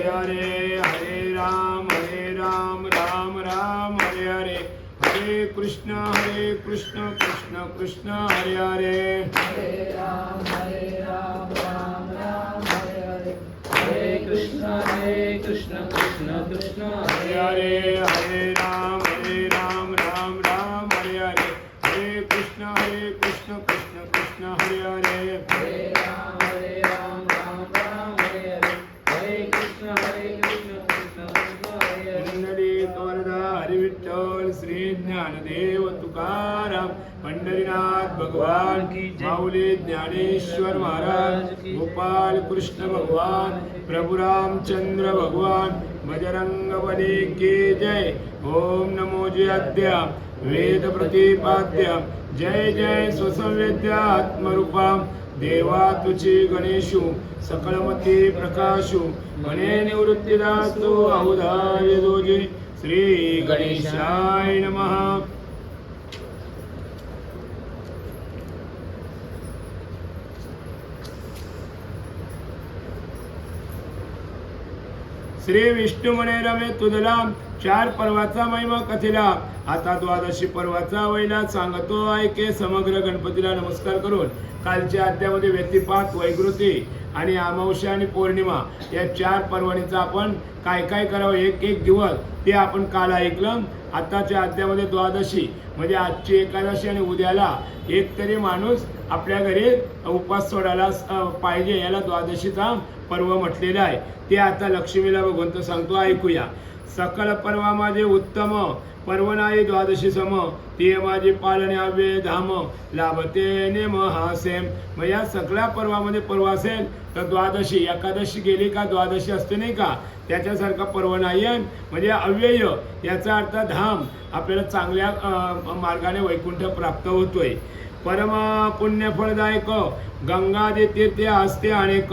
हरे हरे राम राम राम हरे हरे हरे कृष्ण कृष्ण कृष्ण हरे हरे हरे राम राम राम हरे हरे हरे कृष्ण कृष्ण कृष्ण हरे हरे हरे राम राम राम हरे हरे हरे कृष्ण कृष्ण कृष्ण हरे हरे हरे राम राम राम हरे हरे हरे कृष्ण कृष्ण कृष्ण हरे हरे पुंडलिक वरदा हरि विठ्ठल श्री ज्ञानदेव तुकाराम पंढरीनाथ भगवान की माऊली ज्ञानेश्वर महाराज गोपाल कृष्ण भगवान प्रभु रामचंद्र भगवान बजरंग बली की जय। ओम नमो जयाद्या वेद प्रतिपाद्य जय जय स्वसंवेद्या आत्मरूपा देवा तुझी गणेशु सकलमती प्रकाशु मने निवृत्तिदासु अहुदाय दोजे श्री गणेशाय नमः। श्री विष्णू म्हणे रमे तुझला चार पर्वाचा महिमा कथिला आता द्वादशी पर्वाचा वैला सांगतो ऐके समग्र गणपतीला नमस्कार करून कालच्या अध्यायामध्ये व्यतिपात वैकृती आणि अमावस्या आणि पौर्णिमा या चार पर्वणीचा आपण काय काय करावं एक एक दिवस ते आपण काल ऐकलं। आताच्या अध्यायामध्ये द्वादशी म्हणजे आजची एकादशी आणि उद्याला एक तरी माणूस आपल्या घरी उपास सोडायला पाहिजे याला द्वादशीचा पर्व म्हटलेला आहे। ते आता लक्ष्मीला भगवंत सांगतो ऐकूया। सकल पर्वा माझे उत्तम पर्व नाही द्वादशी सम ते माझे पालने हवे धाम लाभते नेम हासेम। मग या सगळ्या पर्वामध्ये पर्व असेल तर द्वादशी एकादशी गेली का द्वादशी असते नाही का त्याच्यासारखा पर्व नाही आहे म्हणजे अव्यय याचा अर्थ धाम आपल्याला चांगल्या मार्गाने वैकुंठ प्राप्त होतोय। परम पुण्य फळदायक गंगादे तीर्थे असते अनेक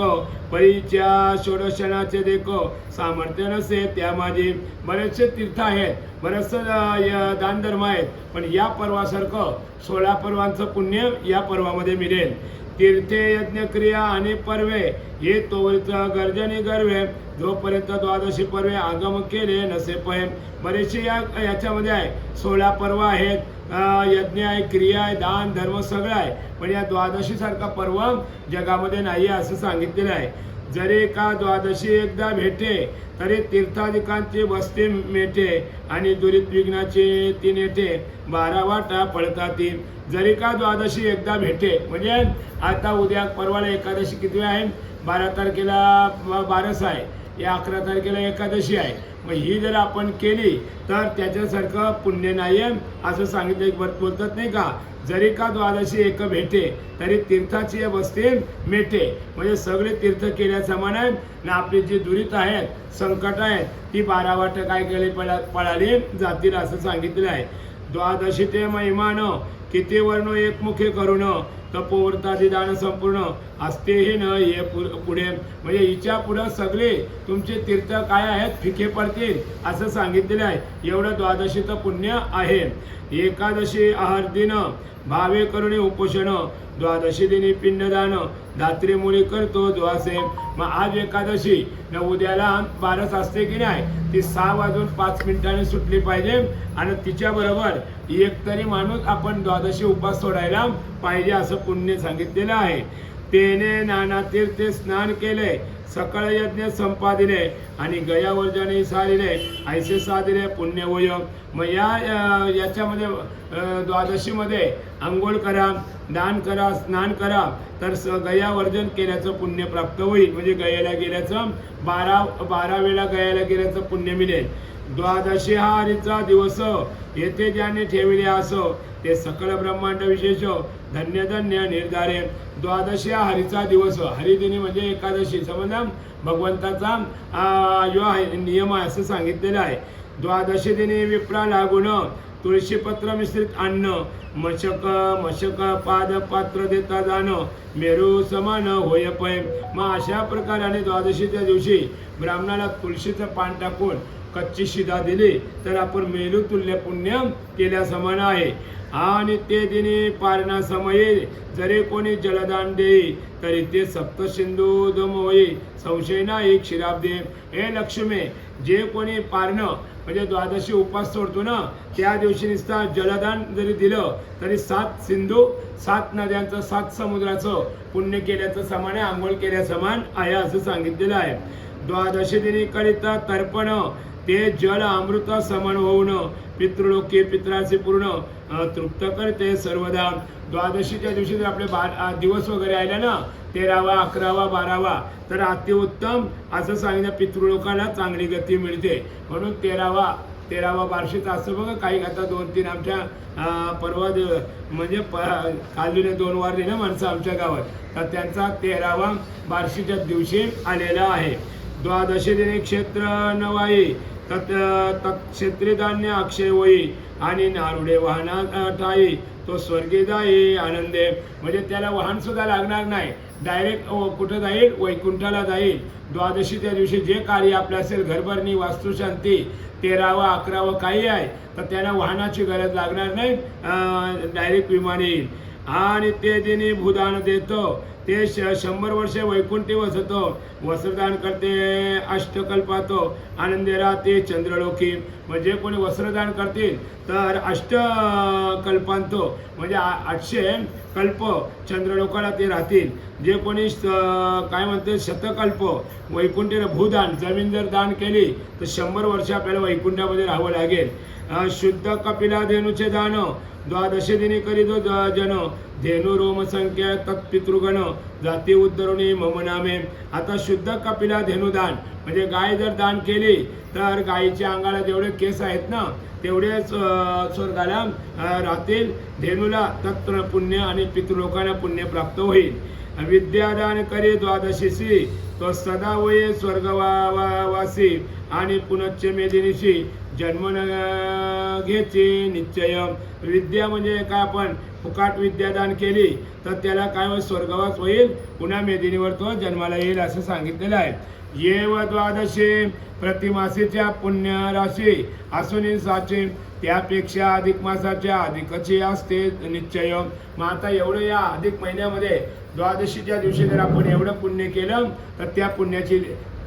परीच्या षोडशनाचे देख सामर्थ्य नसे त्या माझे बरेचसे तीर्थ आहेत बरेचसे दानधर्म आहेत पण या पर्वासारखं 16 पर्वांचं पुण्य या पर्वामध्ये मिळेल। तीर्थे यज्ञ क्रिया आणि पर्वे हे तोवरीच गर्जने गर्वे जोपर्यंत द्वादशी पर्वे आगम केले नसे पहे। बरेचसे याच्यामध्ये आहे 16 पर्व आहेत यज्ञ आहे क्रिया आहे दान धर्म सगळं आहे पण या द्वादशी सारखा पर्व जगामध्ये नाही असं सांगितलेलं आहे। जरी का द्वादशी एकदा भेटे तरी तीर्थाधिकांची वस्ती मेटे आणि दुरित विघ्नाचे ती नेटे 12 वाटा पडतात। जरी का द्वादशी एकदा भेटे म्हणजे आता उद्या परवाला एकादशी किती आहे 12 तारखेला 12 आहे या 11 तारखेला एकादशी आहे मग ही जर आपण केली तर त्याच्यासारखं पुण्य नाही असं सांगितलं बोलतात नाही का। जरी का द्वादशी एक भेटे तरी तीर्थाची वस्ती मेटे म्हणजे सगळे तीर्थ केल्या समान आहे ना आपली जी दुरित आहेत संकट आहेत ती 12 वाट काय केली पळाली जातील असं सांगितलं आहे। द्वादशी ते महिमान किती वर्ण एकमुखे करून तपोव्रतादी दान संपूर्ण असतेही न हे पुढे म्हणजे हिच्या पुढे सगळे तुमचे तीर्थ काय आहेत फिके पडतील असं सांगितलेलं आहे। एवढं द्वादशीचं पुण्य आहे। एकादशी आहार दिन भावे करुणे उपोषण द्वादशी दिनी पिंडदान धात्री मुळी करतो द्वासे। मग आज एकादशी न उद्याला 12 असते की नाही ती 6:05 सुटली पाहिजे आणि तिच्या बरोबर एक तरी माणूस आपण द्वादशी उपास सोडायला पाहिजे असं पुण्य सांगितलेलं आहे। तेने नाना तीर्थे स्नान केले सकळ यज्ञ संपादिले आणि गयावर्जने सारिले ऐसे साधिले पुण्य वय। मग याच्यामध्ये द्वादशीमध्ये आंघोळ करा दान करा स्नान करा तर गयावर्जन केल्याचं पुण्य प्राप्त होईल म्हणजे गयाला गेल्याचं 12 वेळा गयाला गेल्याचं पुण्य मिळेल। द्वादशी हा हरीचा दिवस येथे ज्याने ठेवले असो ते सकळ ब्रह्मांड विशेष धन्य धन्य निर्धारे। द्वादशी हा हरीचा दिवस हरिदिनी म्हणजे एकादशी समजा भगवंताचा नियम आहे असं सांगितलेलं आहे। द्वादशी दिनी विप्रा लागून तुळशीपत्र मिश्रित अन्न मशक पाद पात्र देता जाणं मेरू समान होय पै। मग अशा प्रकाराने द्वादशीच्या दिवशी ब्राह्मणाला तुळशीचं पान टाकून कच्ची शिधा दिली तर आपण मेलू तुल्य पुण्य केल्या समान आहे. आणि ते दिनी पारणा समये जरी कोणी जलदान देई तरी ते सप्त सिंधू दमोई संशय नाही क्षीराब्दे. हे लक्ष्मी, जे कोणी पारणं म्हणजे द्वादशी उपास सोडतो ना, त्या दिवशी नुसता जलदान जरी दिलं तरी 7 सिंधू 7 नद्यांचं 7 समुद्राचं पुण्य केल्याचं समान आहे, आंघोळ केल्या समान आहे असं सांगितलेलं आहे. द्वादशी दिनी करिता तर्पण ते जल अमृत समान होऊन पितृलोकी पित्राचे पूर्ण तृप्त करते सर्वदा. द्वादशीच्या दिवशी जर आपले दिवस वगैरे आले ना, 13वा 11वा 12वा तर अतिउत्तम असं सांगितलं, पितृलोकाला चांगली गती मिळते. म्हणून 13वा बार्शीचा असं बघा. काही आता 2-3 आमच्या परवा म्हणजे कालूने 2 वार ना माणसं आमच्या गावात, तर त्यांचा 13वा बार्शीच्या दिवशी आलेला आहे. द्वादशी दिनी क्षेत्र नवाई तत्क्षेत्री धान्य अक्षय होई आणि नारुडे वाहना ठाई तो स्वर्गी जाई आनंदे. म्हणजे त्याला वाहन सुद्धा लागणार नाही, डायरेक्ट कुठं जाईल, वैकुंठाला जाईल. द्वादशीच्या दिवशी जे कार्य आपलं असेल, घरभरणी वास्तुशांती 13वा 11वा काही आहे तर त्यांना वाहनाची गरज लागणार नाही, डायरेक्ट विमान येईल. आणि ते दिनी भूदान देतो ते 100 वर्षे वैकुंठी वसतो. वस्त्रदान करते अष्टकल्पातो आनंदे राहते चंद्रलोकी. म्हणजे कोणी वस्त्रदान करतील तर अष्टकल्पांतो म्हणजे 800 कल्प चंद्रलोकाला ते राहतील. जे कोणी काय म्हणते शतकल्प वैकुंठी भूदान जमीन जर दान केली तर 100 वर्ष आपल्याला वैकुंठामध्ये राहावं लागेल. शुद्ध कपिला धेनूचे दान द्वादशी दिनी करीतो जन धेनु रोम संख्या तत्पितृगण जाती उद्धरुणी मम नामे. आता शुद्ध कपिला धेनुदान म्हणजे गाय जर दान केली तर गायीच्या अंगाला जेवढे केस आहेत ना तेवढे स्वर्गाला राहतील. धेनूला तत्र पुण्य आणि पितृलोकांना पुण्य प्राप्त होईल. विद्यादान करे द्वादशीसी तो सदा वये स्वर्गवासी आणि पुनच्च मेदिनीशी जन्म घेचे निश्चय. विद्या म्हणजे काय, आपण फुकाट विद्यादान केली तर त्याला काय होईल, स्वर्गवास होईल, पुन्हा मेदिनीवर तो जन्माला येईल असं सांगितलेलं आहे. येव द्वादशी प्रतिमासेच्या पुण्य राशी असून साचे त्यापेक्षा अधिक मासाच्या अधिकची असते निश्चय. मग आता एवढं या अधिक महिन्यामध्ये द्वादशीच्या दिवशी जर आपण एवढं पुण्य केलं तर त्या पुण्याची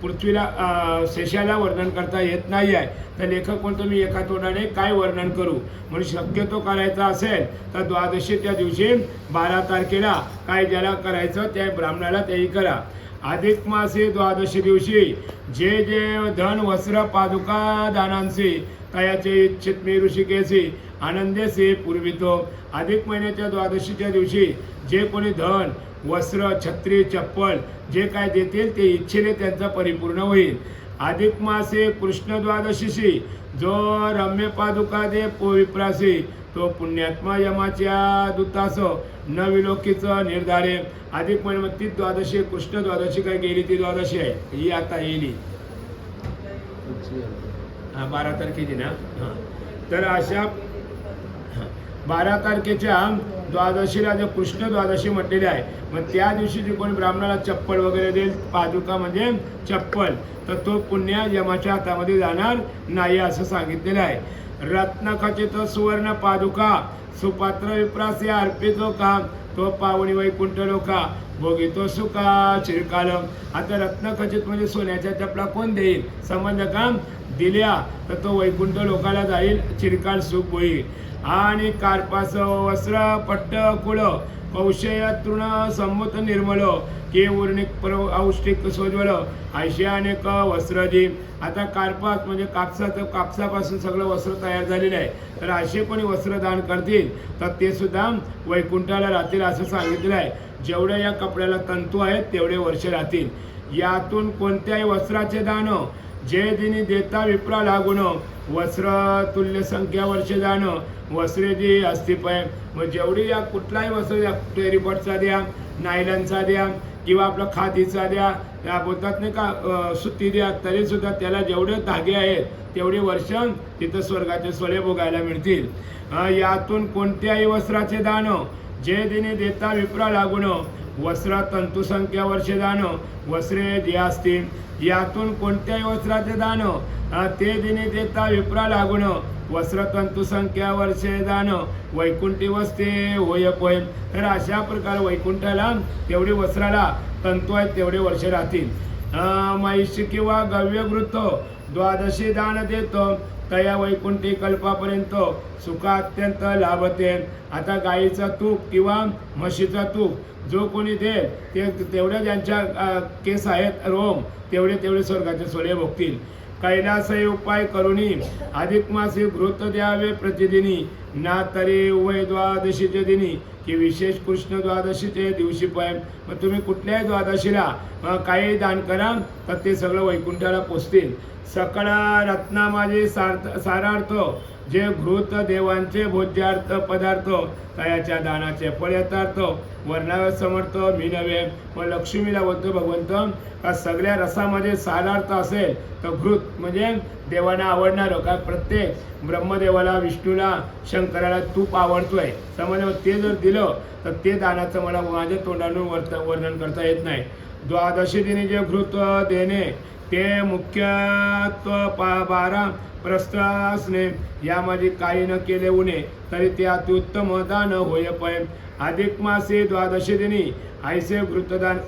पृथ्वीला शेषाला वर्णन करता येत नाही आहे. तर लेखक म्हणतो मी एका तोंडाने काय वर्णन करू, म्हणून शक्यतो करायचा असेल तर द्वादशीच्या दिवशी 12 तारखेला काय ज्याला करायचं त्या ब्राह्मणाला तेही करा. अधिक मासे द्वादशी दिवशी जे जे धन वस्त्र पादुका दानांशी तयाचे इच्छित मी ऋषिकेशी आनंदेसे पूर्वितो. अधिक महिन्याच्या द्वादशीच्या दिवशी जे कोणी धन वस्त्र छत्री चप्पल जे काय देतील ते इच्छेने त्यांचा परिपूर्ण होईल. अधिक मासे कृष्ण द्वादशीशी जो रम्य पादुका दे विप्रासी तो पुण्यात्मा यमाच्या दूतास न विलोकीचं निर्धारे. अधिक महिन्यामध्ये द्वादशी कृष्ण द्वादशी काय गेली ती द्वादशी आहे, ही आता येईल 12 तारखेची ना. तर अशा 12 तारखेच्या द्वादशीला जे कृष्ण द्वादशी म्हटलेली आहे, मग त्या दिवशी जे कोणी ब्राह्मणाला चप्पल वगैरे देईल, पादुका म्हणजे चप्पल, तर तो पुण्य यमाच्या हातामध्ये जाणार नाही असं सांगितलेलं आहे. रत्नखचित सुवर्ण पादुका सुपात्र विप्रासी अर्पितो का तो पावनी वैकुंठ लोका भोगितो सुखा चिरकाल. आता रत्नखचित म्हणजे सोन्याच्या चपला कोण देईल, संबंध काम दिल्या तर तो वैकुंठ लोकाला जाईल, चिरकाल सुख होईल. आणि कार्पास वस्त्र पट्ट कुळ कौशय तृण संमुत निर्मल के उर्णिक औष्टिक सोज्वल आयशे अनेक वस्त्रजी. आता कार्पास म्हणजे कापसापासून सगळं वस्त्र तयार झालेलं आहे, तर असे कोणी वस्त्र दान करतील तर ते सुद्धा वैकुंठाला राहतील असं सांगितलेलं आहे. जेवढे या कपड्याला तंतू आहेत तेवढे वर्ष राहतील. यातून कोणत्याही वस्त्राचे दान जे दिनी देता विप्रा लागून वस्त्र तुल्य संख्या वर्ष दान वस्त्रे जी अस्तिपय. मग जेवढी या कुठलाही वस्त्र द्या, टेरिपटचा द्या, नायलनचा द्या किंवा आपला खादीचा द्या, त्या बोलतात नाही का सुती द्या, तरी सुद्धा त्याला जेवढे धागे आहेत तेवढे वर्ष तिथं स्वर्गाचे सोळे भोगायला मिळतील. यातून कोणत्याही वस्त्राचे दान जे दिने देता विप्रा लागून वस्त्र तंतुसंख्या वर्षे दान वस्त्रे जे असतील यातून कोणत्याही वस्त्राचे दान ते दिनी देता विप्रा लागून वस्त्र तंतुसंख्या वर्षे दान वैकुंठी वस्ते होय पोय. तर अशा प्रकारे वैकुंठाला तेवढे वस्त्राला तंतू आहेत तेवढे वर्ष राहतील. महिषी किंवा गव्यवृत्त द्वादशी दान देतो तया वैकुंठी कल्पापर्यंत सुख अत्यंत लाभते. आता गाईचा तूप किंवा म्हशीचा तूप जो कोणी दे ते तेवढ्या ज्यांच्या केस आहेत रोम तेवढे स्वर्गाचे सोळे भोगतील. कैलासही उपाय करुणी अधिक मासी घृत द्यावे प्रतिदिनी ना तरी उभय द्वादशीचे दिनी की विशेष कृष्ण द्वादशीचे दिवशी पाय. मग तुम्ही कुठल्याही द्वादशीला काही दान करा तर ते सगळं वैकुंठाला पोचतील. सकळ रत्ना माझे सारार्थ जे घृत देवांचे भोज्यार्थ पदार्थ तयाच्या दानाचे फळ यथार्थ वर्णावे समर्थ मी नव्हे. मग लक्ष्मीला बोलतो भगवंत का सगळ्या रसामध्ये सारार्थ असेल तर घृत म्हणजे देवांना आवडणारं का प्रत्येक ब्रह्मदेवाला विष्णूला शंकराला तूप आवडतोय समज ते जर दिलं तर ते दानाचं मला माझ्या तोंडानं वर्णन करता येत नाही. द्वादशी दिनी जे घृत देणे ते मुख्यत्व 12 प्रस्थ असणे यामध्ये काही न केले उणे तरी ते अत्युत्तम दान होय पय. अधिक मासे द्वादशी दिनी ऐसे घृतदान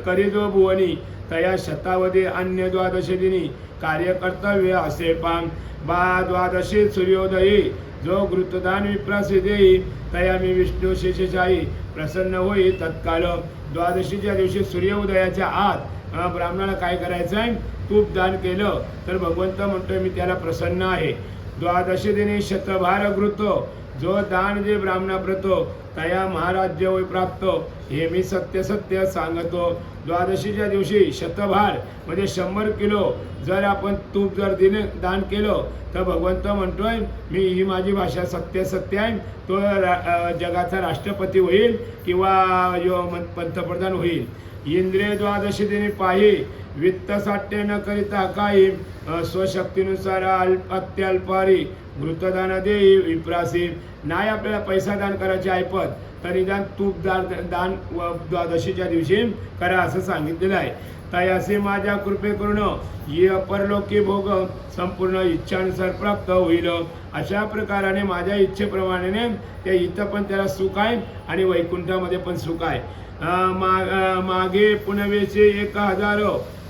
करी जो भुवनी तया शतावधी अन्य द्वादशी दिनी कार्य कर्तव्य असे पाम. द्वादशी सूर्योदयी जो घृतदान विप्रासी देई तया मी विष्णू शेषशाही प्रसन्न होई तत्काल. द्वादशीच्या दिवशी सूर्योदयाच्या आत ब्राह्मणाला काय करायचं आहे तूप दान केलं तर भगवंत म्हणतोय मी त्याला प्रसन्न आहे. द्वादशी दिनी शतभार घृत जो दान जे ब्राह्मणाप्रतो तया महाराज्य होय प्राप्त हे मी सत्य सत्य सांगतो. द्वादशीच्या दिवशी शतभार म्हणजे 100 किलो जर आपण तूप जर दान केलं तर भगवंत म्हणतोय मी ही माझी भाषा सत्य सत्य आहे. तो जगाचा राष्ट्रपती होईल किंवा पंतप्रधान होईल. इंद्रिय द्वादशी दिनी पाही वित्त साठ्य न करिता काही स्वशक्तीनुसार अत्यल्पारी घृतदान देई विप्रासी. नाही आपल्याला पैसा दान करायचे ऐपत तर निदान तूप दान द्वादशीच्या दिवशी करा असं सांगितलेलं आहे. तयासे माझ्या कृपे करून ये परलोकी भोग संपूर्ण इच्छानुसार प्राप्त होईल. अशा प्रकाराने माझ्या इच्छेप्रमाणे त्या इथं पण त्याला सुख आहे आणि वैकुंठामध्ये पण सुख आहे. मागे पुनवेचे 1000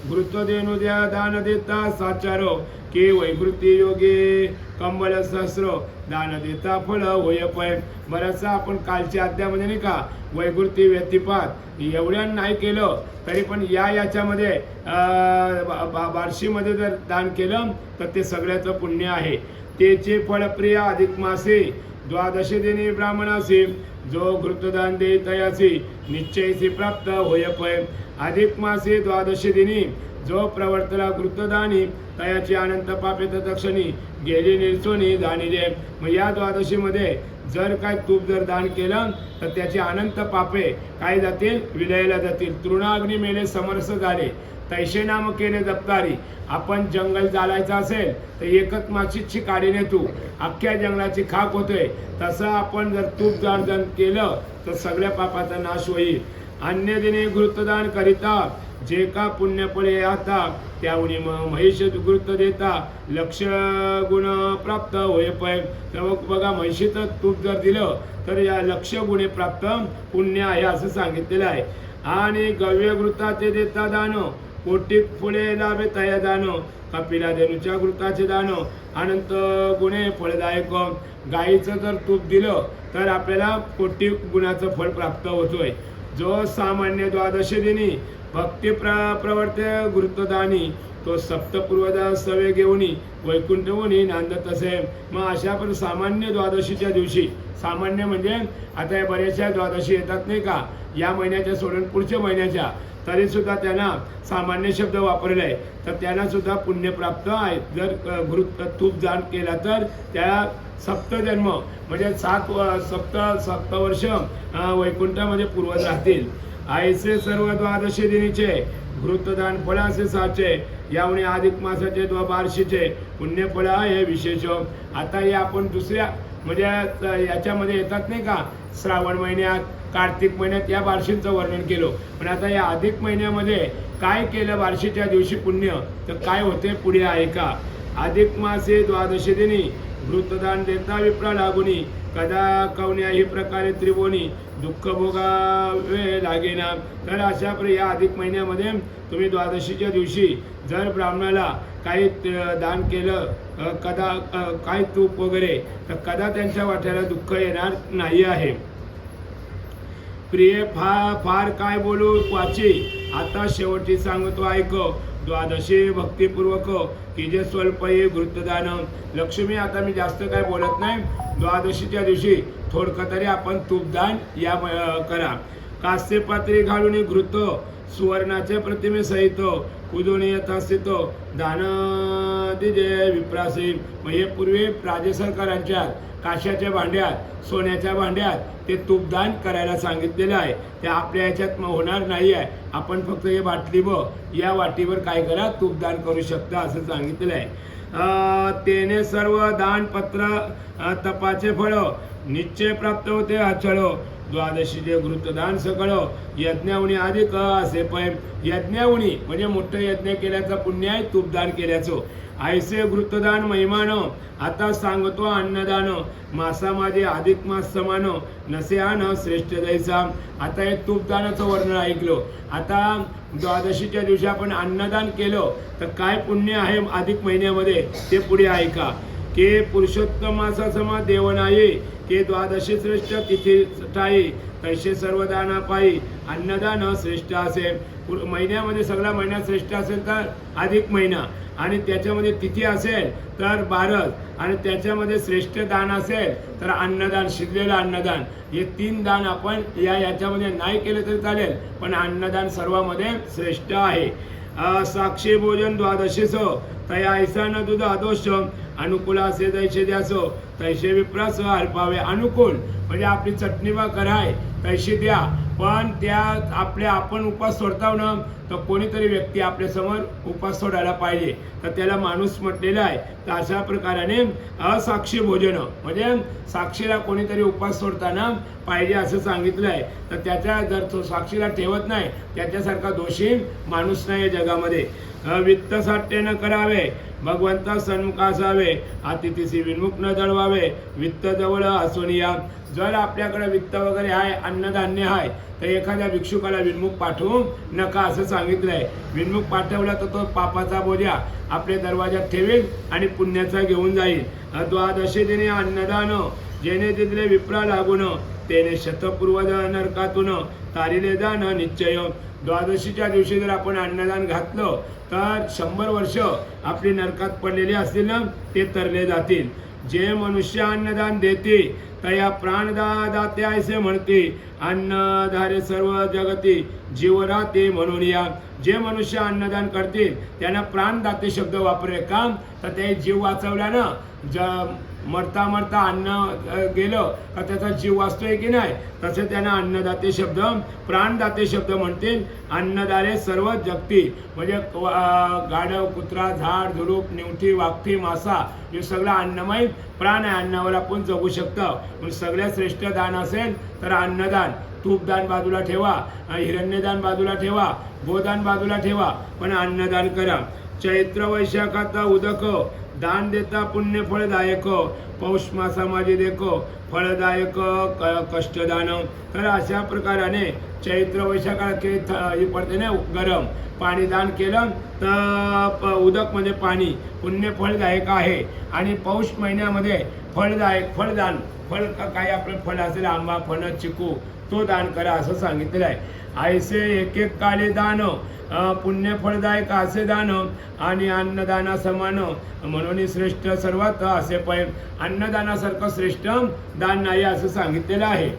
घृत देणू द्या दान देता साचारो के वैकृती योगे कंबल सहस्र दान देता फळ होय पय. बराचसा आपण कालच्या अध्यामध्ये नाही का वैकृती व्यतिपात एवढ्या नाही केलं तरी पण याच्यामध्ये बार्शीमध्ये जर दान केलं तर ते सगळ्याचं पुण्य आहे. तेचे फळप्रिय अधिक मासे द्वादशी दिनी ब्राह्मणासी जो घृतदान दे तयासी निश्चयसी प्राप्त होय पय. अधिक मासे द्वादशी दिनी जो प्रवर्तला घृतदानी तयाची अनंत पापे तत्क्षणी गेली निर्सोनी जाणीले. मग या द्वादशीमध्ये जर काय तूप जर दान केलं तर त्याची अनंत पापे काय जातील विलयाला जातील. तृणाग्नी मेले समरस झाले तैसे नाम केले दप्तारी. आपण जंगल जालायचं असेल तर एकच माशीची काढी नेतो अख्ख्या जंगलाची खाक होते. तसं आपण जर तूप दान केलं तर सगळ्या पापाचा नाश होईल. अन्य दिने घृतदान करिता जे का पुण्यफळे आता त्यावणी महिष घृत देता लक्ष गुण प्राप्त होय पय. तर बघा म्हशीचं तूप जर दिलं तर या लक्ष गुणे प्राप्त पुण्य आहे असं सांगितलेलं आहे. आणि गव्य घृताचे देता दान कोटी फुले लाभे तया दान कपिला देनुच्या घृताचे दान अनंत गुणे फळदायक. गाईचं जर तूप दिलं तर आपल्याला कोटी गुणाचं फळ प्राप्त होतोय. जो सामान्य द्वादशी दिनी भक्ती प्रवर्ते घृतदानी तो सप्तपूर्वदा सवे घेऊनी वैकुंठवनी नांदत असे. मग अशा पण सामान्य द्वादशीच्या दिवशी सामान्य म्हणजे आता या बऱ्याचशा द्वादशी येतात नाही का या महिन्याच्या सोडून पुढच्या महिन्याच्या तरी सुद्धा त्यांना सामान्य शब्द वापरले आहे तर त्यांना सुद्धा पुण्य प्राप्त आहे. जर घृत तूप दान केला तर त्या सप्तजन्म म्हणजे 7 वर्ष वैकुंठामध्ये पूर्वज राहतील. ऐसे सर्व द्वादशी दिनीचे घृतदान फळ असे साचे यामुळे अधिक मासाचे बार्शीचे पुण्यफळ आहे विशेष. आता हे आपण दुसऱ्या म्हणजे याच्यामध्ये येतात नाही का श्रावण महिन्यात कार्तिक महिन्यात या बार्शींचं वर्णन केलं. पण आता या अधिक महिन्यामध्ये काय केलं बार्शीच्या दिवशी पुण्य, तर काय होते पुढे ऐका. अधिक मासे द्वादशी दिनी घृतदान देता विप्रा लागुनी, कदा कवण्याही प्रकारे त्रिभुवनी दुःख भोगावे लागेना. तर अशा या अधिक महिन्यामध्ये तुम्ही द्वादशीच्या दिवशी जर ब्राह्मणाला काही दान केलं, कदा काही तूप वगैरे, तर कदा त्यांच्या वाट्याला दुःख येणार नाही आहे. प्रिय फार काय बोलू वाची, आता शेवटी सांगतो ऐक. द्वादशी भक्तिपूर्वक की जे स्वल्प ये घृतदान. लक्ष्मी, आता मी जास्त काय बोलत नाही. द्वादशीच्या दिवशी थोडकं तरी आपण तूपदान या करा. कास्य पात्री घालून घृत सुवर्णाचे प्रतिमे सहित उजवणे यथास्थित दान दिजे विप्रासी. मग हे पूर्वी राज्य सरकारांच्या काश्याच्या भांड्यात, सोन्याच्या भांड्यात ते तूपदान करायला सांगितलेलं आहे. ते आपल्या याच्यात होणार नाही आहे. आपण फक्त हे बाटली या वाटीवर काय करा, तूपदान करू शकता असं सांगितलेलं आहे. तेने सर्व दान पत्र तपाचे फळ निश्चय प्राप्त होते अचळ. द्वादशीचे घृतदान सकळ यज्ञावणी अधिक असे पै. यज्ञावणी म्हणजे मोठं यज्ञ केल्याचं पुण्य आहे तूपदान केल्याचं. ऐसे घृतदान महिमान आता सांगतो अन्नदान. मासा माझे अधिक मास समान नसे आन श्रेष्ठ जैसा. आता हे तूपदानाचं वर्णन ऐकलं. आता द्वादशीच्या दिवशी आपण अन्नदान केलं तर काय पुण्य आहे अधिक महिन्यामध्ये ते पुढे ऐका. के पुरुषोत्तम मासा समा देव नाही, के द्वादशी श्रेष्ठ तिथी ठाई, तैसे सर्व दाना पायी अन्नदान श्रेष्ठ असेल. महिन्यामध्ये सगळा महिना श्रेष्ठ असेल तर अधिक महिना, आणि त्याच्यामध्ये तिथी असेल तर बारस, आणि त्याच्यामध्ये श्रेष्ठ दान असेल तर अन्नदान, शिजलेलं अन्नदान. हे 3 दान आपण याच्यामध्ये नाही केलं तरी चालेल, पण अन्नदान सर्वांमध्ये श्रेष्ठ आहे. साक्षी भोजन द्वादशीस तया ऐसा न दूध आदोष अनुकूल असे जैसे द्यासो तैसे विप्रास अर्पावे. अनुकूल म्हणजे आपली चटणी भाकर आहे तैशी द्या, पण त्या आपण उपास सोडताव ना, तर कोणीतरी व्यक्ती आपल्या समोर उपास सोडायला पाहिजे, तर त्याला माणूस म्हटलेला आहे. तर अशा प्रकाराने असाक्षी भोजन म्हणजे साक्षीला कोणीतरी उपास सोडताना पाहिजे असं सांगितलं आहे. तर त्याच्या जर तो साक्षीला ठेवत नाही त्याच्यासारखा दोषी माणूस नाही जगामध्ये. वित्त साठ्य न करावे, भगवंता सन्मुख असावे, अतिथीशी विन्मुख न दळवावे, वित्त जवळ असून या. जर आपल्याकडे वित्त वगैरे आहे, अन्नधान्य आहे, तर एखाद्या भिक्षुकाला विन्मुख पाठवू नका असं सांगितलं आहे. विन्मुख पाठवला तर तो पापाचा बोजा आपल्या दरवाजात ठेवेल आणि पुण्याचा घेऊन जाईल. द्वादशी दिने अन्नदान जेणे दिले विप्रा लागून, तेने शतपूर्वज नरकातून तारिले दान निश्चय. द्वादशीच्या दिवशी जर आपण अन्नदान घातलं तर 100 वर्ष आपली नरकात पडलेली असतील ना, ते तरले जातील. जे मनुष्य अन्नदान देते तया प्राणदाते असे म्हणते, अन्नधारे सर्व जगती जीव राहते म्हणून या. जे मनुष्य अन्नदान करतील त्यांना प्राणदाते शब्द वापरे का, तर ते जीव वाचवला ना. मरता मरता अन्न गेलं का त्याचा जीव वाचतोय की नाही, तसे त्यांना अन्नदाते शब्द, प्राणदाते शब्द म्हणतील. अन्नदारे सर्व जगती म्हणजे गाढव, कुत्रा, झाड झुडूप, निवठी, वाघठी, मासा हे सगळं अन्नमय प्राण आहे. अन्नावर आपण जगू शकतो. पण सगळ्यात श्रेष्ठ दान असेल तर अन्नदान. तूपदान बाजूला ठेवा, हिरण्यदान बाजूला ठेवा, गोदान बाजूला ठेवा, पण अन्नदान करा. चैत्र वैशाखात उदक दान देता पुण्य फळदायक, पौष मासा माझे देखो फळदायक कष्टदान. तर अशा प्रकाराने चैत्र वैशाखाला हे पडते ना गरम पाणी दान केलं तर उदक म्हणजे पाणी पुण्य फळदायक आहे. आणि पौष महिन्यामध्ये फळदायक फळदान, फळ काही आपलं फळ असेल आंबा, फणस, चिकू, तो दान करा असं सांगितलेलं आहे. ऐसे एक एक काले दान पुण्य फळदायक असे दान, आणि अन्नदाना समान म्हणून श्रेष्ठ सर्वात असे पै. अन्नदानासारखं श्रेष्ठ दान नाही असं सांगितलेलं आहे.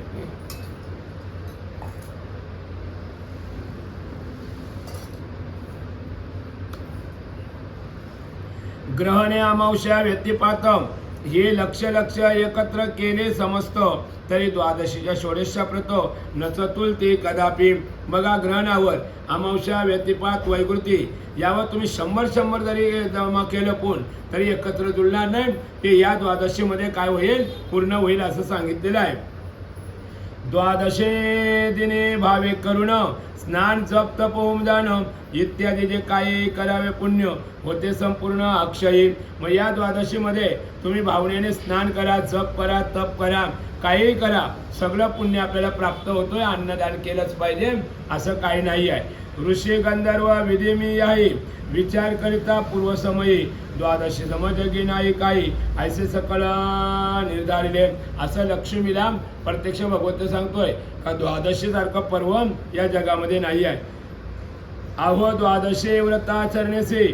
ग्रहणे अमावस्या व्यतिपात हे लक्ष एकत्र केले समजत, तरी द्वादशीच्या षोडशाप्रत नचतुल ते कदापि. बघा, ग्रहणावर अमावस्या व्यतिपात वैकृती यावर तुम्ही 100 जरी जमा केलं कोण तरी एकत्र जुळणार नाही. ते या द्वादशीमध्ये काय होईल, पूर्ण होईल असं सांगितलेलं आहे. द्वादशे दिने भावे करुण स्नान जप तप होमदान इत्यादी जे काही करावे पुण्य होते संपूर्ण अक्षयी. मग या द्वादशीमध्ये तुम्ही भावनेने स्नान करा, जप करा, तप करा, काहीही करा, सगळं पुण्य आपल्याला प्राप्त होतोय. अन्नदान केलंच पाहिजे असं काही नाही आहे. ऋषी गंधर्व विधी मी आहे विचार करिता पूर्वसमयी द्वादशी समजगी नाही काही ऐसे सकळ निर्धारिले. असं लक्ष्मीला प्रत्यक्ष भगवंत सांगतोय का द्वादशी सारखं पर्व या जगामध्ये नाही आहे. अहो द्वादशे व्रताचरणेसी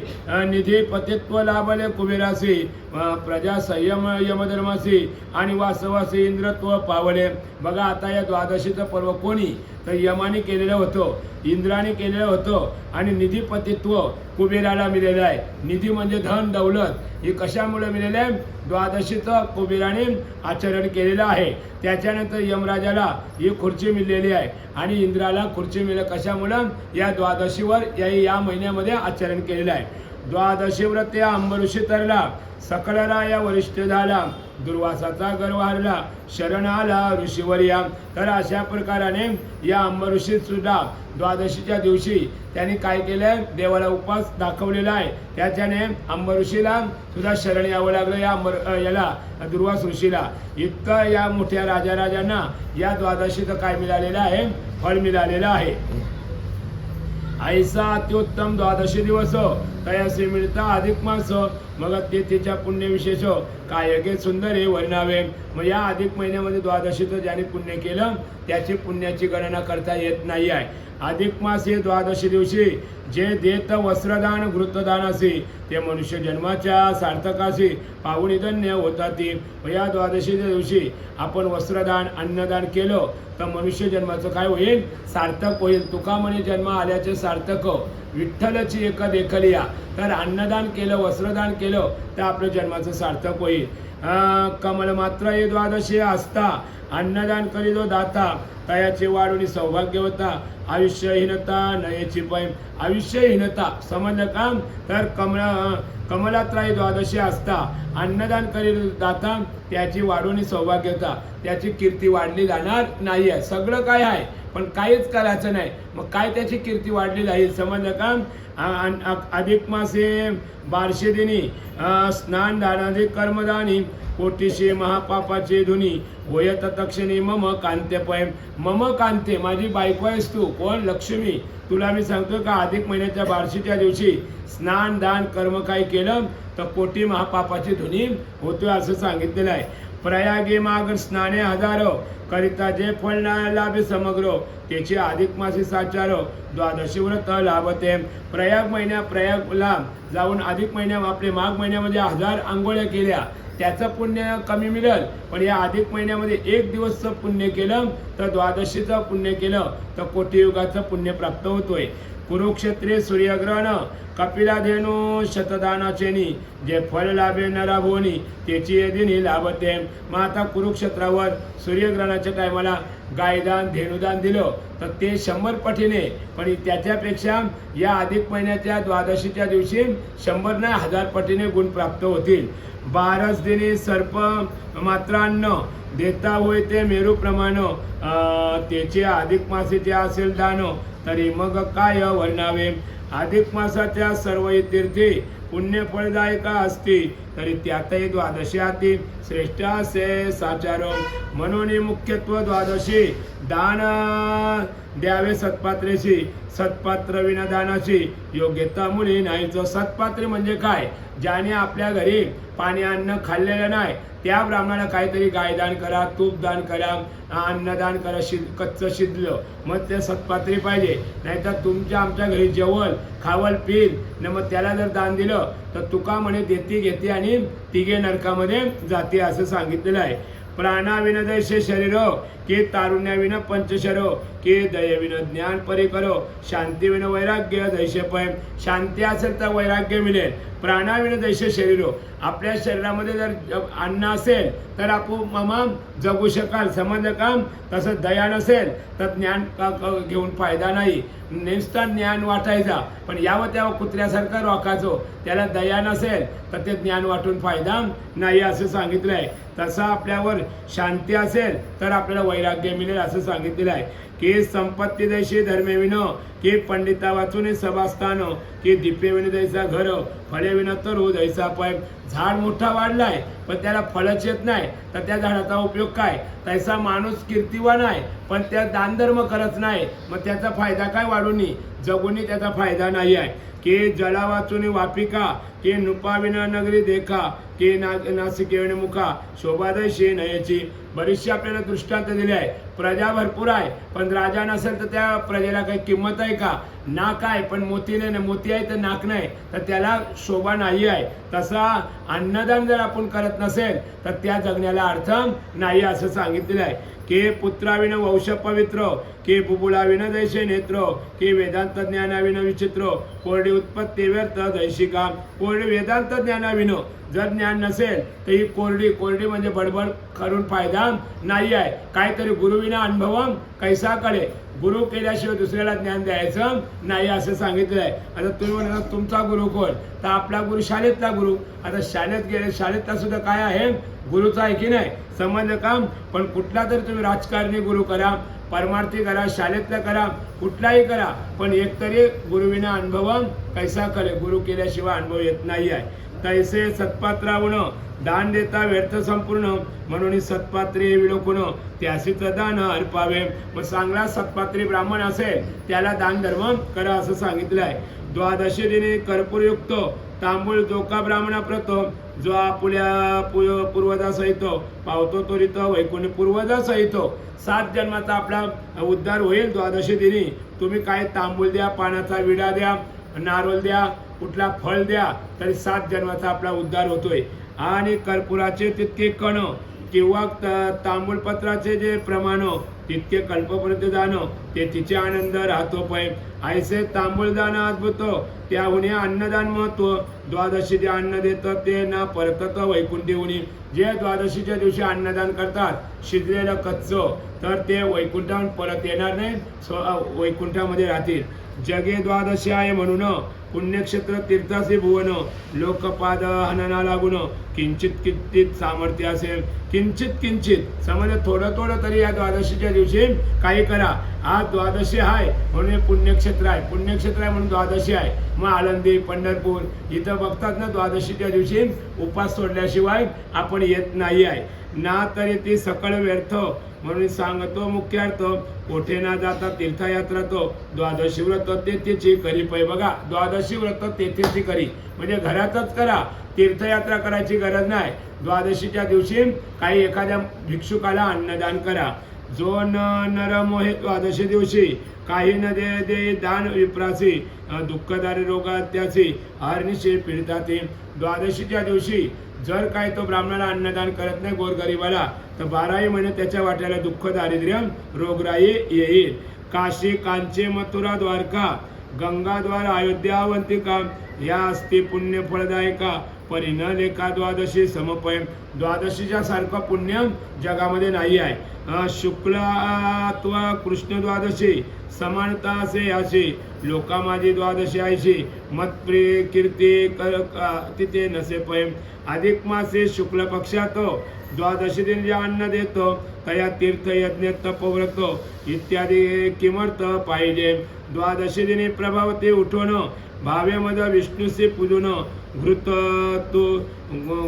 निधी पतित्व लाभले कुबेरासी प्रजा संयम यमधर्मासी आणि वासवासी इंद्रत्व पावले. बघा आता या द्वादशीचं पर्व कोणी तर यमाने केलेलं होतं, इंद्राने केलेलं होतं आणि निधीपतित्व कुबेराला मिळालेलं आहे. निधी म्हणजे धन दौलत. हे कशामुळे मिळाले आहे? द्वादशीचं कुबेराने आचरण केलेलं आहे. त्याच्यानंतर यमराजाला ही खुर्ची मिळलेली आहे आणि इंद्राला खुर्ची मिळेल कशामुळं? या द्वादशीवर या महिन्यामध्ये आचरण केलेलं आहे. द्वादशी व्रत या अंबऋषी तरला सकळला या वरिष्ठ झाला दुर्वासाचा गर्व हरला शरण आला ऋषीवर या. तर अशा प्रकाराने या अंबऋषीत सुद्धा द्वादशीच्या दिवशी त्यांनी काय केलंय? देवाला उपास दाखवलेला आहे. त्याच्याने अंबऋषीला सुद्धा शरण यावं लागलं याला दुर्वास ऋषीला. इतकं या मोठ्या राजांना या द्वादशीचं काय मिळालेलं आहे? फळ मिळालेलं आहे. ऐसा अत्युत्तम द्वादशी दिवस तयासी मिळता अधिक मास मग ते तिच्या पुण्यविशेष काय गे सुंदर हे वर्णावे. मग या अधिक महिन्यामध्ये द्वादशीचं ज्याने पुण्य केलं त्याची पुण्याची गणना करता येत नाही आहे. अधिक मास हे द्वादशी दिवशी जे देत वस्त्रदान घृतदानासी ते मनुष्य जन्माच्या सार्थकासी पाहुणी धन्य होतात. या द्वादशीच्या दिवशी आपण वस्त्रदान अन्नदान केलं तर मनुष्य जन्माचं काय होईल? सार्थक होईल. तुका म्हणे जन्म आल्याचे सार्थक विठ्ठलची एक देखलिया. तर अन्नदान केलं वस्त्रदान केलं तर आपल्या जन्माचं सार्थक होईल. कमल मात्र हे द्वादशी असता अन्नदान करीदो दाता तयाचे वाढून सौभाग्यवता आयुष्यहीनता नयेची पै. आयुष्यहीनता समजलं का? तर कमलात्राई द्वादशी असता अन्नदान करील दाता त्याची वाढून सौभाग्यता त्याची कीर्ती वाढली जाणार नाही आहे. सगळं काय आहे पण काहीच करायचं नाही. मग काय त्याची कीर्ती वाढली जाईल? समजलं का? अधिक मासे बारशे दिनी स्नान दानादी कर्मदानी कोटीशी महापापाचे धुनी होयत तक्षणी मम कांते पै. मम कांते माझी बायको आहेस तू. कोण? लक्ष्मी. तुला मी सांगतो का अधिक महिन्याच्या बारशीच्या दिवशी स्नान दान कर्म काय केलं तर कोटी महापापाची धुनी होतोय असं सांगितलेलं आहे. प्रयागे माग स्नाने हजारो करिता जे फळ लाभे समग्र त्याची अधिक मासी साचारो द्वादशी व्रत लाभते. प्रयागला जाऊन अधिक महिन्या आपले माघ महिन्यामध्ये 1000 आंघोळ्या केल्या त्याचं पुण्य कमी मिळेल. पण या अधिक महिन्यामध्ये एक दिवसचं पुण्य केलं तर द्वादशीचं पुण्य केलं तर कोटीयुगाचं पुण्य प्राप्त होतोय. कुरुक्षेत्रे सूर्यग्रहण कपिलाधेनु शतदानाचेनी जे फळ लाभे नराभोनी त्याची दिनी लाभते. मग आता कुरुक्षेत्रावर सूर्यग्रहणाच्या टायमाला गायदान धेनुदान दिलं तर ते 100 पटीने पण त्याच्यापेक्षा या अधिक महिन्याच्या द्वादशीच्या दिवशी 100 नाही 1000 पटीने गुण प्राप्त होतील. 12 दिनी सर्प मात्रांना देता होय ते मेरू प्रमाण त्याचे अधिक मासेचे असेल दान तरी मग काय वर्णावे. अधिक मासाच्या सर्व तीर्थी पुण्य फळदायका असती तरी त्यातही द्वादशी अति श्रेष्ठ असे साचार. म्हणून मुख्यत्व द्वादशी दान द्यावे सत्पात्रेशी सत्पात्र विना दानाची योग्यता मुली नाहीच. सत्पात्र म्हणजे काय? ज्याने आपल्या घरी पाणी अन्न खाल्लेलं नाही त्या ब्राह्मणाला काहीतरी गायदान करा, तूप दान करा, अन्नदान करा. कच्चं शिजलं मग ते सत्पात्री पाहिजे. नाहीतर तुमच्या आमच्या घरी जेवल खावल पील न मग त्याला जर दान दिलं तर तुका म्हणे देती घेते आणि तिघे नरकामध्ये जाते असं सांगितलेलं आहे. प्राणाविन दैसे शरीरो की तारुण्याविन पंचशरो की दयेविन ज्ञान परिकरो शांतीविन वैराग्य दैसे पै. शांती असेल तर वैराग्य मिळेल. प्राणाविन दैसे शरीरो आपल्या शरीरामध्ये जर अन्न असेल तर आपण मामा जगू शकाल. समजलं का? तसं दया नसेल तर ज्ञान घेऊन फायदा नाही. नेमस्ता ज्ञान वाटायचा, पण यावं त्यावं कुत्र्यासारखं रोखायचो, त्याला दया नसेल तर ते ज्ञान वाटून फायदा नाही असं सांगितलं आहे. तसा आपल्यावर शांती असेल तर आपल्याला वैराग्य मिळेल असं सांगितलेलं आहे. की संपत्ती दैशी धर्मे विन, की पंडिता वाचून सभास्थान, की दीपे विन दैसा घर, फळे विन तरू दैसा पाय. झाड मोठा वाढलाय पण त्याला फळच येत नाही तर त्या झाडाचा उपयोग काय? तैसा माणूस कीर्तिवान आहे पण त्या दानधर्म करत नाही, मग त्याचा फायदा काय? वाढूनी जगुनी त्याचा फायदा नाही आहे. की जला वाचून वापिका, की नुपाविन नगरी देखा, की नासिकेविन मुखा, शोभादैशी नयची. बरीचशी आपल्याला दृष्टांत दिले आहे. प्रजा भरपूर आहे पण राजा नसेल तर त्या प्रजेला काही किंमत आहे का? नाक आहे पण मोती नाही, मोती आहे तर नाक नाही तर त्याला शोभा नाही आहे. तसा अन्नदान जर आपण करत नसेल तर त्या जगण्याला अर्थ नाही असं सांगितलेलं आहे. की पुत्राविन वंश पवित्र, की बुबुळाविन दैशे नेत्र, की वेदांत ज्ञानाविन विचित्र, कोरडी उत्पत्ती व्यर्थ दैशिका. कोरडी वेदांत ज्ञानाविन, जर ज्ञान नसेल तर ही कोरडी म्हणजे बडबड करून फायदा नाही आहे. काहीतरी गुरुविना अनुभवम कैसा कळे, गुरु केल्याशिवाय दुसऱ्याला ज्ञान द्यायचं नाही असं सांगितलं आहे. आता तुम्ही म्हणा तुमचा गुरु कोण? तर आपला गुरु शाळेतला गुरु. आता शाळेत गेले, शाळेतला सुद्धा काय आहे? गुरुचा आहे की नाही? समजलं काम? पण कुठला तरी तुम्ही राजकारणी गुरु करा, परमार्थी करा, शाळेतला करा, कुठलाही करा, पण एकतरी गुरुविना अनुभवम कैसा करे, गुरु केल्याशिवाय अनुभव येत नाही आहे. तैसे सत्पात्रावण, दान देता व्यर्थ संपूर्ण, म्हणून सत्पात्री विलोकून त्यासीच दान अर्पावे. मग चांगला सत्पात्री ब्राह्मण असेल त्याला दान धर्म करा असं सांगितलं आहे. द्वादशी दिनी कर्पूरयुक्त तांबूळ जोका ब्राह्मणा प्रत, जो आपुल्या पूर्वजासहित पावतो त्वरित वैकुंठ. पूर्वजासहित 7 जन्माचा आपला उद्धार होईल द्वादशी दिनी. तुम्ही काय तांबूळ द्या, पानाचा विडा द्या, नारळ द्या, कुठला फळ द्या, तरी 7 जन्माचा आपला उद्धार होतोय. आणि कर्पुराचे तितके कण किंवा तांबूळपत्राचे जे प्रमाण तितके कल्पपर्यंत जाणं, ते तिचे आनंद राहतो पै. ऐसे तांबूळ दान अद्भुत, त्याहून अन्नदान महत्व. द्वादशी जे अन्न देतं ते ना परतत वैकुंठी होणी. जे द्वादशीच्या दिवशी अन्नदान करतात शिजलेलं कच्च, तर ते वैकुंठाहून परत येणार नाही, वैकुंठामध्ये राहतील. जगे द्वादशी आहे म्हणून पुण्यक्षेत्र तीर्थाचे भुवन, लोकपाद हनना लागून किंचित किंचित सामर्थ्य असेल. किंचित समजा थोडं तरी या द्वादशीच्या दिवशी काही करा. आज द्वादशी आहे म्हणून पुण्यक्षेत्र आहे, पुण्यक्षेत्र आहे म्हणून द्वादशी आहे. मग आळंदी, पंढरपूर इथं बघतात ना, द्वादशीच्या दिवशी उपास सोडल्याशिवाय आपण येत नाही आहे ना, तरी ती सकळ व्यर्थ. म्हणून सांगतो मुख्यार्थ, कोठे ना जाता तीर्थयात्रा तो द्वादशी व्रत तेथेची करी पै. बघा, द्वादशी व्रत तेथेची करी म्हणजे घरातच करा, तीर्थयात्रा करायची गरज नाही. द्वादशीच्या दिवशी काही एखाद्या भिक्षुकाला अन्नदान करा. जो नर मोहे द्वादशी दिवशी काही न दे दान विप्रासी, दुःखदारी रोगात्यासी हरनिशे पीडिताती. द्वादशीच्या दिवशी जर काय तो ब्राह्मणाला अन्नदान करत नाही गोरगरिबाला, तर 12ही महिने त्याच्या वाट्याला दुःख, दारिद्र्य, रोगराई येईल. काशी, कांची, मथुरा, द्वारका, गंगाद्वार, अयोध्या, अवंतिका या असती पुण्य फळदायका. परिण लेखा द्वादशी समपय. द्वादशीच्या सारखं पुण्य जगामध्ये नाही आहे. शुक्ल अथवा कृष्ण द्वादशी समानता असे अशी. लोका माझी द्वादशी आयशी, मतप्रिय कीर्ती तिथे नसे पै. अधिक मासे शुक्ल पक्षात द्वादशी दिन जे अन्न देतो तया तीर्थ यज्ञ तपव्रत इत्यादी किमर्थ पाहिजे. द्वादशी दिनी प्रभावती उठवण, भावेमध्ये विष्णूचे पूजन,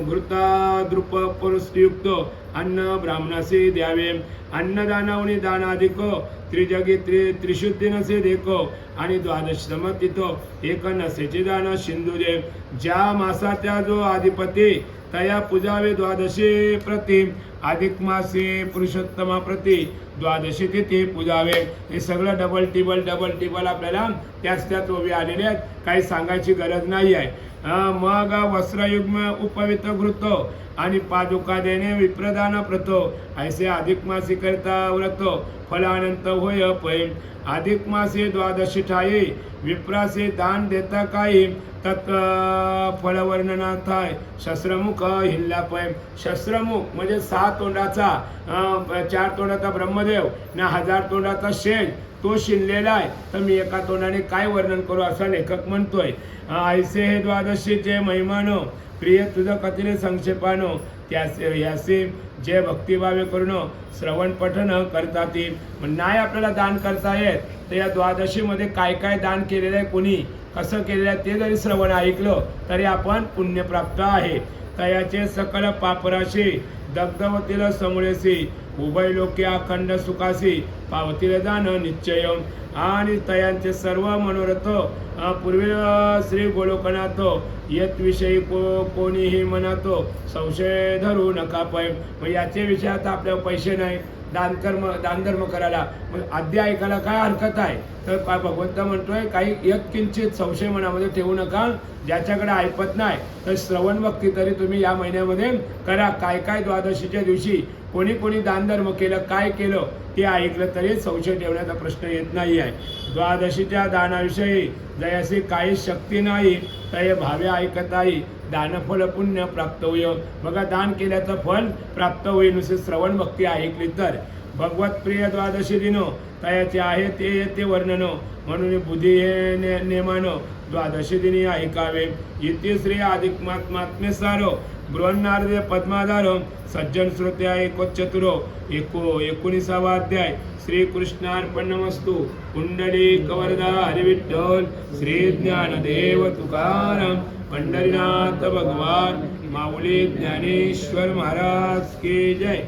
घृताद्रुप पुरुषयुक्त अन्न ब्राह्मणासे द्यावे. अन्नदानावनी दानाधिक, त्रिजगी त्रिशुद्धी नसे देखो. आणि द्वादश समतीत एक नसेचे दान सिंधू दे. ज्या मासाच्या जो अधिपती तया पूजावे द्वादशी प्रति. अधिक मासे पुरुषोत्तमा प्रति द्वादशी तिथी पूजावे. हे सगळं डबल टिबल आपल्याला त्याच ओवी आलेले आहेत, काही सांगायची गरज नाही आहे. मग वस्त्रयुग्म उपवित घृत आणि पादुका देणे विप्रदान प्रत. ऐसे अधिक मासी करता व्रत फलानंत होय पै. अधिक मासे द्वादशी ठाई विप्रासे दान देता काही. तत् फळवर्णना थाय शस्त्रमुख हिल्ला पै. शस्त्रमुख म्हणजे 6 तोंडाचा, 4 तोंडाचा ब्रह्मदेव ना 1000 तोंडाचा शेष, तो शिनलेला आहे. तर मी एका तोंडाने काय वर्णन करू असा लेखक म्हणतोय. ऐसे हे द्वादशीचे महिमानो प्रिय तुझं कथिले संक्षेपानो त्यासे यासे जे भक्तिभावे करून श्रवण पठण करतात. नाही आपल्याला दान करता येत तर या द्वादशीमध्ये काय काय दान केलेलं आहे, कोणी कसं केलेलं आहे ते जरी श्रवण ऐकलं तरी आपण पुण्यप्राप्त आहे. तयाचे सकल पापराशी दग्धवतील समूळेसी उभय लोके अखंड सुखासी पावतील दान निश्चय. आणि तयांचे सर्व मनोरथ पूर्वी श्री गोलोकनाथ येत विषयी कोणीही मनातो संशय धरू नका पै. मग याचे विषय आता आपल्याला पैसे नाही दानधर्म करायला, मग आद्य ऐकायला काय हरकत आहे. तर काय भगवंत म्हणतोय काही यत्किंचित संशय मनामध्ये ठेवू नका. ज्याच्याकडे ऐपत नाही तर श्रवण भक्ती तरी तुम्ही या महिन्यामध्ये करा. काय काय द्वादशीच्या दिवशी कोणी कोणी दानधर्म केलं, काय केलं ते ऐकलं तरी संशय ठेवण्याचा प्रश्न येत नाही आहे. द्वादशीच्या दानाविषयी जयाशी काही शक्ती नाही तय भावे ऐकताई दानफल पुण्य प्राप्त होय. बघा दान केल्याचं फल प्राप्त होईल नुसते श्रवण भक्ती ऐकली तर. भगवत प्रिय द्वादशी दिनो तयाचे आहे ते येते वर्णन म्हणून बुद्धी हे नेमानो द्वादशी दिनी ऐकावे. इति श्री अधिकमात्म्य सारो बृहन्नारदे पद्माधारो सज्जन श्रोत्या एकोच्चतुरो 19वा अध्याय. श्री कृष्णार्पणमस्तु. कुंडली कवरदा हरिविठ्ठल श्री ज्ञानदेव तुकाराम पंढरीनाथ भगवान माऊली ज्ञानेश्वर महाराज की जय.